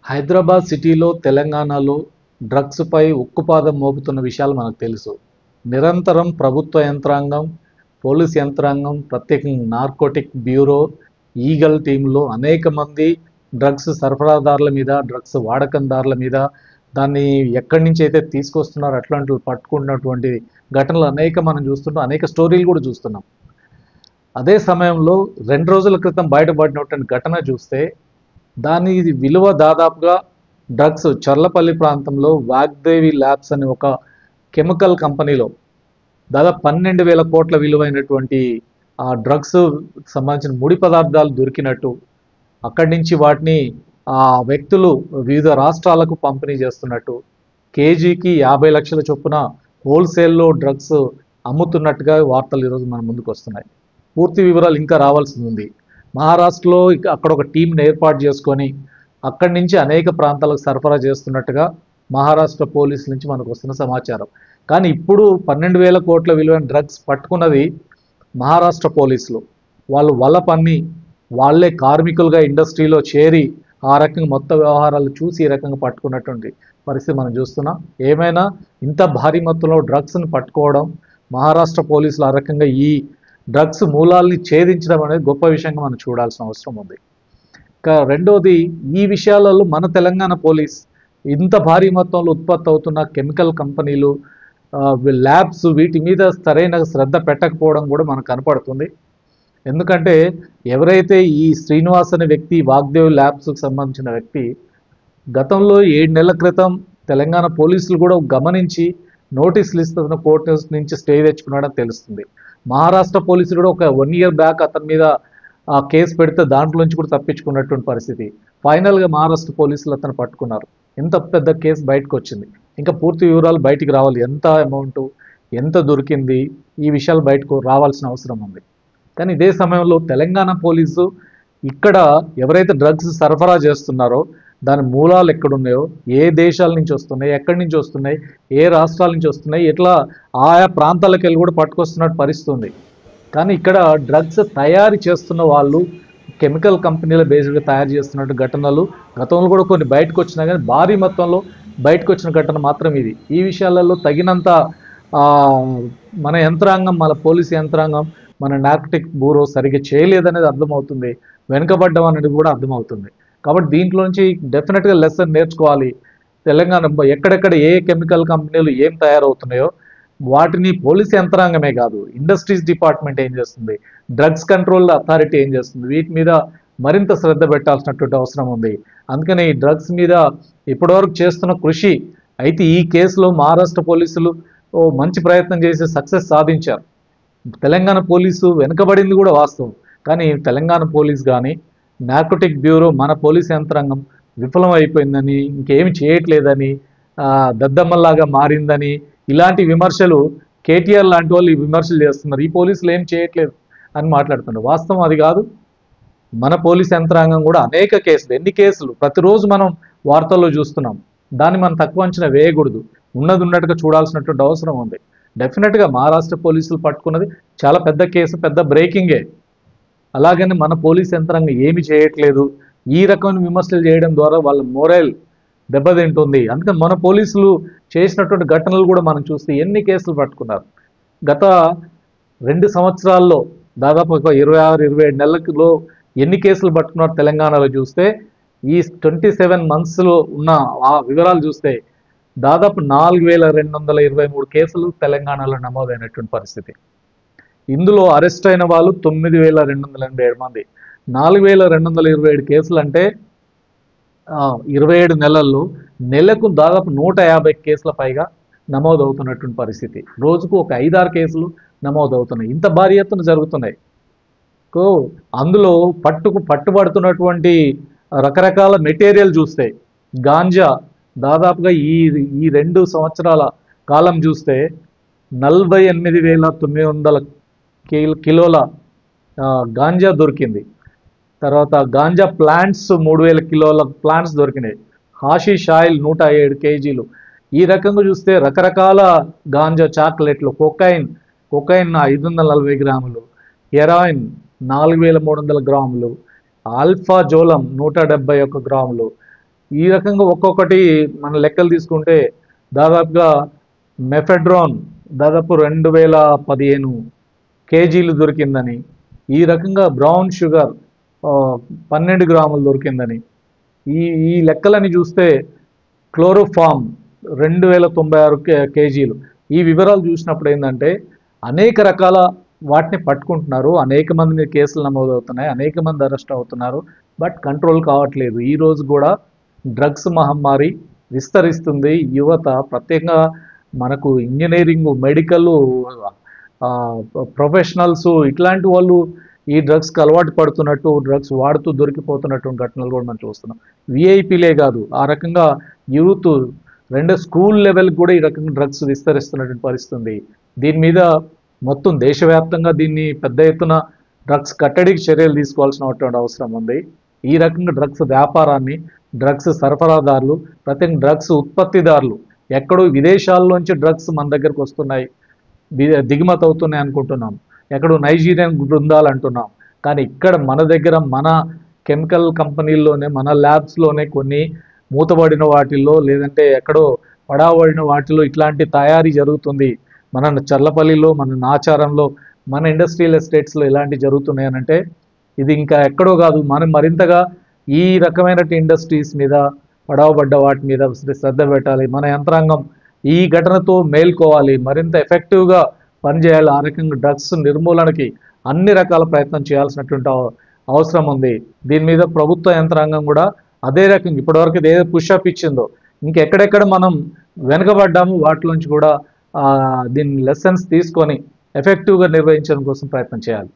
హైదరాబాద్ సిటీలో, తెలంగాణలో డ్రగ్స్‌పై ఉక్కుపాదం మోపుతున్న విషయాలు మనకు తెలుసు. నిరంతరం ప్రభుత్వ యంత్రాంగం, పోలీస్ యంత్రాంగం, ప్రత్యేకంగా నార్కోటిక్ బ్యూరో, ఈగల్ టీంలో అనేక మంది డ్రగ్స్ సరఫరాదారుల మీద, డ్రగ్స్ వాడకందారుల మీద, దాన్ని ఎక్కడి నుంచి అయితే తీసుకొస్తున్నారో అట్లాంటివి పట్టుకున్నటువంటి ఘటనలు మనం చూస్తున్నాం. అనేక స్టోరీలు కూడా చూస్తున్నాం. అదే సమయంలో 2 రోజుల క్రితం బయటపడినటువంటి ఘటన చూస్తే దాని విలువ దాదాపుగా డ్రగ్స్ చర్లపల్లి ప్రాంతంలో వాగ్దేవి ల్యాబ్స్ అనే ఒక కెమికల్ కంపెనీలో దాదాపు 12,000 కోట్ల విలువైనటువంటి ఆ డ్రగ్స్ సంబంధించిన ముడి పదార్థాలు దొరికినట్టు, అక్కడి నుంచి వాటిని ఆ వ్యక్తులు వివిధ రాష్ట్రాలకు పంపిణీ చేస్తున్నట్టు, కేజీకి 50 లక్షల చొప్పున హోల్సేల్లో డ్రగ్స్ అమ్ముతున్నట్టుగా వార్తలు ఈరోజు మన ముందుకు వస్తున్నాయి. పూర్తి వివరాలు ఇంకా రావాల్సి ఉంది. మహారాష్ట్రలో అక్కడ ఒక టీంని ఏర్పాటు చేసుకొని అక్కడి నుంచి అనేక ప్రాంతాలకు సరఫరా చేస్తున్నట్టుగా మహారాష్ట్ర పోలీసుల నుంచి మనకు వస్తున్న సమాచారం. కానీ ఇప్పుడు 12,000 కోట్ల విలువైన డ్రగ్స్ పట్టుకున్నది మహారాష్ట్ర పోలీసులు. వాళ్ళు వల పన్ని వాళ్ళే కార్మికులుగా ఇండస్ట్రీలో చేరి ఆ రకంగా మొత్తం వ్యవహారాలు చూసి ఈ రకంగా పట్టుకున్నటువంటి పరిస్థితి మనం చూస్తున్నాం. ఏమైనా ఇంత భారీ మొత్తంలో డ్రగ్స్ని పట్టుకోవడం, మహారాష్ట్ర పోలీసులు ఆ రకంగా ఈ డ్రగ్స్ మూలాల్ని ఛేదించడం అనేది గొప్ప విషయంగా మనం చూడాల్సిన అవసరం ఉంది. ఇంకా రెండోది, ఈ విషయాలలో మన తెలంగాణ పోలీస్ ఇంత భారీ మొత్తంలో ఉత్పత్తి అవుతున్న కెమికల్ కంపెనీలు, ల్యాబ్స్, వీటి మీద సరైన శ్రద్ధ పెట్టకపోవడం కూడా మనకు కనపడుతుంది. ఎందుకంటే ఎవరైతే ఈ శ్రీనివాస్ అనే వ్యక్తి, వాగ్దేవ్ ల్యాబ్స్కి సంబంధించిన వ్యక్తి, గతంలో 7 నెలల క్రితం తెలంగాణ పోలీసులు కూడా గమనించి నోటీసులు ఇస్తున్న కోర్టు నుంచి స్టే తెచ్చుకున్నాడని తెలుస్తుంది. మహారాష్ట్ర పోలీసులు కూడా ఒక 1 ఇయర్ బ్యాక్ అతని మీద ఆ కేసు పెడితే దాంట్లో నుంచి కూడా తప్పించుకున్నటువంటి పరిస్థితి. ఫైనల్గా మహారాష్ట్ర పోలీసులు అతను పట్టుకున్నారు. ఎంత పెద్ద కేసు బయటకు వచ్చింది. ఇంకా పూర్తి వివరాలు బయటికి రావాలి. ఎంత అమౌంట్, ఎంత దొరికింది, ఈ విషయాలు బయటకు రావాల్సిన అవసరం ఉంది. కానీ ఇదే సమయంలో తెలంగాణ పోలీసు ఇక్కడ ఎవరైతే డ్రగ్స్ సరఫరా చేస్తున్నారో దాని మూలాలు ఎక్కడున్నాయో, ఏ దేశాల నుంచి వస్తున్నాయి, ఎక్కడి నుంచి వస్తున్నాయి, ఏ రాష్ట్రాల నుంచి వస్తున్నాయి, ఇట్లా ఆయా ప్రాంతాలకు వెళ్ళి కూడా పట్టుకొస్తున్నట్టు పరిస్థితి ఉంది. కానీ ఇక్కడ డ్రగ్స్ తయారు చేస్తున్న వాళ్ళు కెమికల్ కంపెనీల బేస్డ్గా తయారు చేస్తున్నట్టు ఘటనలు గతంలో కూడా కొన్ని బయటకు వచ్చినా కానీ భారీ మొత్తంలో బయటకు వచ్చిన ఘటన మాత్రం ఇది. ఈ విషయాలలో తగినంత మన యంత్రాంగం, మన పోలీస్ యంత్రాంగం, మన నార్కోటిక్ బ్యూరో సరిగ్గా చేయలేదనేది అర్థమవుతుంది. వెనుకబడ్డం అనేది కూడా అర్థమవుతుంది. కాబట్టి దీంట్లో నుంచి డెఫినెట్గా లెసన్ నేర్చుకోవాలి. తెలంగాణ ఎక్కడెక్కడ ఏ కెమికల్ కంపెనీలు ఏం తయారవుతున్నాయో వాటిని పోలీస్ యంత్రాంగమే కాదు, ఇండస్ట్రీస్ డిపార్ట్మెంట్ ఏం చేస్తుంది, డ్రగ్స్ కంట్రోల్ అథారిటీ ఏం చేస్తుంది, వీటి మీద మరింత శ్రద్ధ పెట్టాల్సినటువంటి అవసరం ఉంది. అందుకని ఈ డ్రగ్స్ మీద ఇప్పటివరకు చేస్తున్న కృషి అయితే ఈ కేసులో మహారాష్ట్ర పోలీసులు మంచి ప్రయత్నం చేసి సక్సెస్ సాధించారు. తెలంగాణ పోలీసు వెనుకబడింది కూడా వాస్తవం. కానీ తెలంగాణ పోలీస్ కానీ నార్కోటిక్ బ్యూరో, మన పోలీస్ యంత్రాంగం విఫలం అయిపోయిందని, ఇంకేమి చేయట్లేదని, దద్దమ్మల్లాగా మారిందని ఇలాంటి విమర్శలు కేటీఆర్ లాంటి వాళ్ళు ఈ విమర్శలు చేస్తున్నారు. ఈ పోలీసులు ఏం చేయట్లేదు అని మాట్లాడుతున్నారు. వాస్తవం అది కాదు. మన పోలీస్ యంత్రాంగం కూడా అనేక కేసులు, ఎన్ని కేసులు ప్రతిరోజు మనం వార్తల్లో చూస్తున్నాం. దాన్ని మనం తక్కువ అంచనా వేయకూడదు. ఉన్నది ఉన్నట్టుగా చూడాల్సినటువంటి అవసరం ఉంది. డెఫినెట్గా మహారాష్ట్ర పోలీసులు పట్టుకున్నది చాలా పెద్ద కేసు, పెద్ద బ్రేకింగే. అలాగని మన పోలీస్ యంత్రాంగం ఏమి చేయట్లేదు, ఈ రకమైన విమర్శలు చేయడం ద్వారా వాళ్ళ మొరైల్ దెబ్బతింటుంది. అందుకని మన పోలీసులు చేసినటువంటి ఘటనలు కూడా మనం చూస్తే ఎన్ని కేసులు పట్టుకున్నారు. గత 2 సంవత్సరాల్లో దాదాపు ఒక 26-27 నెలలలో ఎన్ని కేసులు పట్టుకున్నారు తెలంగాణలో చూస్తే, ఈ 27 మంత్స్లో ఉన్న ఆ వివరాలు చూస్తే దాదాపు 4,223 కేసులు తెలంగాణలో నమోదైనటువంటి పరిస్థితి. ఇందులో అరెస్ట్ అయిన వాళ్ళు 9,287 మంది. 4,227 కేసులు అంటే 27 నెలల్లో నెలకు దాదాపు 150 కేసుల పైగా నమోదవుతున్నటువంటి పరిస్థితి. రోజుకు ఒక 5-6 కేసులు నమోదవుతున్నాయి. ఇంత భారీ ఎత్తున జరుగుతున్నాయి. అందులో పట్టుబడుతున్నటువంటి రకరకాల మెటీరియల్ చూస్తే గాంజా దాదాపుగా ఈ 2 సంవత్సరాల కాలం చూస్తే 48,900 కిలోల గాంజా దొరికింది. తర్వాత గాంజా ప్లాంట్స్ 3,000 కిలోల ప్లాంట్స్ దొరికినాయి. హాషిష్ ఆయిల్ 107 కేజీలు. ఈ రకంగా చూస్తే రకరకాల గాంజా, చాక్లెట్లు, కొకైన్ 540 గ్రాములు, హెరాయిన్ 4,300 గ్రాములు, ఆల్ఫా జోలం 171 గ్రాములు, ఈ రకంగా ఒక్కొక్కటి మన లెక్కలు తీసుకుంటే దాదాపుగా మెఫెడ్రోన్ దాదాపు 2015 కేజీలు దొరికిందని, ఈ రకంగా బ్రౌన్ షుగర్ 12 గ్రాములు దొరికిందని, ఈ ఈ లెక్కలని చూస్తే క్లోరోఫామ్ 2096 కేజీలు. ఈ వివరాలు చూసినప్పుడు ఏంటంటే అనేక రకాల వాటిని పట్టుకుంటున్నారు, అనేక మంది మీద కేసులు నమోదవుతున్నాయి, అనేక మంది అరెస్ట్ అవుతున్నారు, బట్ కంట్రోల్ కావట్లేదు. ఈ రోజు కూడా డ్రగ్స్ మహమ్మారి విస్తరిస్తుంది. యువత ప్రత్యేకంగా మనకు ఇంజనీరింగ్, మెడికల్ ప్రొఫెషనల్స్ ఇట్లాంటి వాళ్ళు ఈ డ్రగ్స్కి అలవాటు పడుతున్నట్టు, డ్రగ్స్ వాడుతూ దొరికిపోతున్నటువంటి ఘటనలు కూడా మనం చూస్తున్నాం. విఐపీలే కాదు, ఆ రకంగా యూత్ స్కూల్ లెవెల్కి కూడా ఈ రకంగా డ్రగ్స్ విస్తరిస్తున్నటువంటి పరిస్థితి ఉంది. దీని మీద మొత్తం దేశవ్యాప్తంగా దీన్ని పెద్ద ఎత్తున డ్రగ్స్ కట్టడికి చర్యలు తీసుకోవాల్సినటువంటి అవసరం ఉంది. ఈ రకంగా డ్రగ్స్ వ్యాపారాన్ని, డ్రగ్స్ సరఫరాదారులు, ప్రత్యేకంగా డ్రగ్స్ ఉత్పత్తిదారులు, ఎక్కడో విదేశాల్లోంచి డ్రగ్స్ మన దగ్గరకు వస్తున్నాయి, దిగుమతి అవుతున్నాయి అనుకుంటున్నాం, ఎక్కడో నైజీరియన్ బృందాలు అంటున్నాం, కానీ ఇక్కడ మన దగ్గర మన కెమికల్ కంపెనీల్లోనే, మన ల్యాబ్స్లోనే కొన్ని మూతబడిన వాటిల్లో, లేదంటే ఎక్కడో పడాబడిన వాటిలో ఇట్లాంటి తయారీ జరుగుతుంది. మన చర్లపల్లిలో, మన నాచారంలో, మన ఇండస్ట్రియల్ ఎస్టేట్స్లో ఇలాంటి జరుగుతున్నాయనంటే ఇది ఇంకా ఎక్కడో కాదు. మనం మరింతగా ఈ రకమైన ఇండస్ట్రీస్ మీద, పడవబడ్డ వాటి మీద శ్రద్ధ పెట్టాలి. మన యంత్రాంగం ఈ ఘటనతో మేల్కోవాలి, మరింత ఎఫెక్టివ్గా పనిచేయాలి. ఆ రకంగా డ్రగ్స్ నిర్మూలనకి అన్ని రకాల ప్రయత్నం చేయాల్సినటువంటి అవసరం ఉంది. దీని మీద ప్రభుత్వ యంత్రాంగం కూడా అదే రకంగా ఇప్పటివరకు ఏదో పుషప్ ఇచ్చిందో ఇంకెక్కడెక్కడ మనం వెనుకబడ్డాము వాటిలోంచి కూడా దీన్ని లెసన్స్ తీసుకొని ఎఫెక్టివ్గా నిర్వహించడం కోసం ప్రయత్నం చేయాలి.